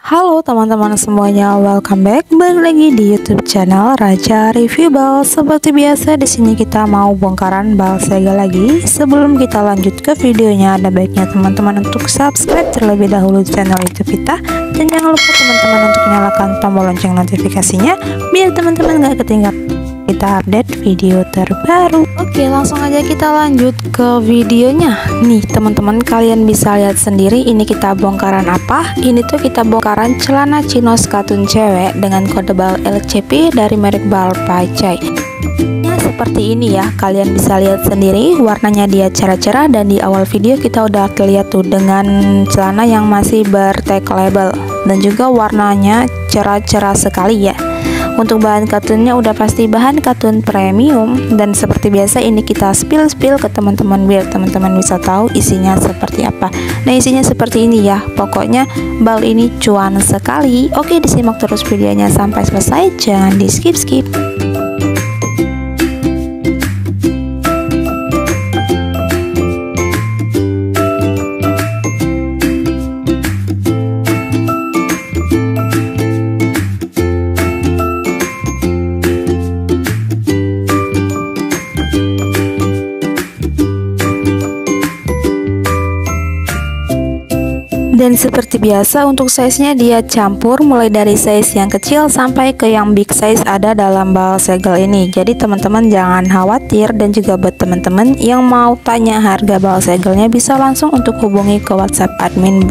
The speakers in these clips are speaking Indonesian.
Halo teman-teman semuanya, welcome back, balik lagi di YouTube channel Raja Review Bal. Seperti biasa di sini kita mau bongkaran bal segel lagi. Sebelum kita lanjut ke videonya, ada baiknya teman-teman untuk subscribe terlebih dahulu channel YouTube kita, dan jangan lupa teman-teman untuk nyalakan tombol lonceng notifikasinya biar teman-teman gak ketinggalan kita update video terbaru. Oke, langsung aja kita lanjut ke videonya. Nih teman-teman, kalian bisa lihat sendiri ini kita bongkaran apa. Ini tuh kita bongkaran celana chinos katun cewek dengan kode bal LCP dari merek Bal Pacai. Seperti ini ya, kalian bisa lihat sendiri warnanya dia cerah-cerah, dan di awal video kita udah lihat tuh dengan celana yang masih bertag label, dan juga warnanya cerah-cerah sekali ya. Untuk bahan katunnya udah pasti bahan katun premium, dan seperti biasa ini kita spill ke teman-teman biar teman-teman bisa tahu isinya seperti apa. Nah, isinya seperti ini ya. Pokoknya bal ini cuan sekali. Oke, disimak terus videonya sampai selesai, jangan di skip. Dan seperti biasa untuk size-nya dia campur mulai dari size yang kecil sampai ke yang big size ada dalam bal segel ini. Jadi teman-teman jangan khawatir, dan juga buat teman-teman yang mau tanya harga bal segelnya bisa langsung untuk hubungi ke WhatsApp admin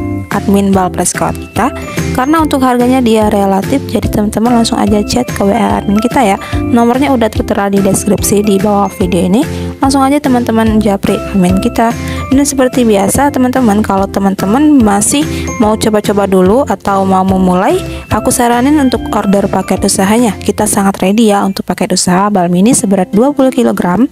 Bal Prescott kita, karena untuk harganya dia relatif. Jadi teman-teman langsung aja chat ke WA admin kita ya. Nomornya udah tertera di deskripsi di bawah video ini. Langsung aja teman-teman japri admin kita. Dan seperti biasa teman-teman, kalau teman-teman masih mau coba-coba dulu atau mau memulai, aku saranin untuk order paket usahanya. Kita sangat ready ya untuk paket usaha bal mini seberat 20 kg.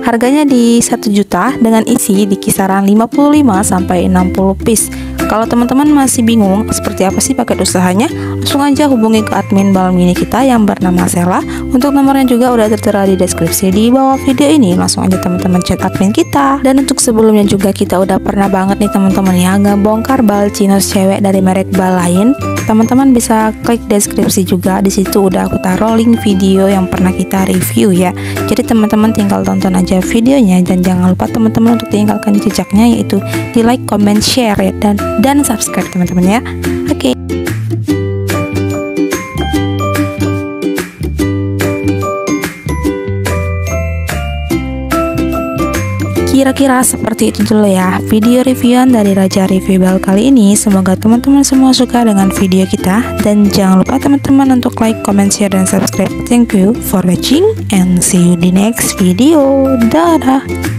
Harganya di 1 juta dengan isi di kisaran 55 sampai 60 piece. Kalau teman-teman masih bingung seperti apa sih paket usahanya, langsung aja hubungi ke admin bal mini kita yang bernama Sela. Untuk nomornya juga udah tertera di deskripsi di bawah video ini. Langsung aja teman-teman chat admin kita. Dan untuk sebelumnya juga kita udah pernah banget nih teman-teman ya ngebongkar bal chinos cewek dari merek bal lain. Teman-teman bisa klik deskripsi juga, di situ udah aku taruh link video yang pernah kita review ya. Jadi teman-teman tinggal tonton aja videonya, dan jangan lupa teman-teman untuk tinggalkan jejaknya, yaitu di like, comment, share ya, dan subscribe teman-teman ya. Oke. Kira-kira seperti itu dulu ya video reviewan dari Raja Review Bal kali ini. Semoga teman-teman semua suka dengan video kita, dan jangan lupa teman-teman untuk like, comment, share, dan subscribe. Thank you for watching and see you di next video. Dadah.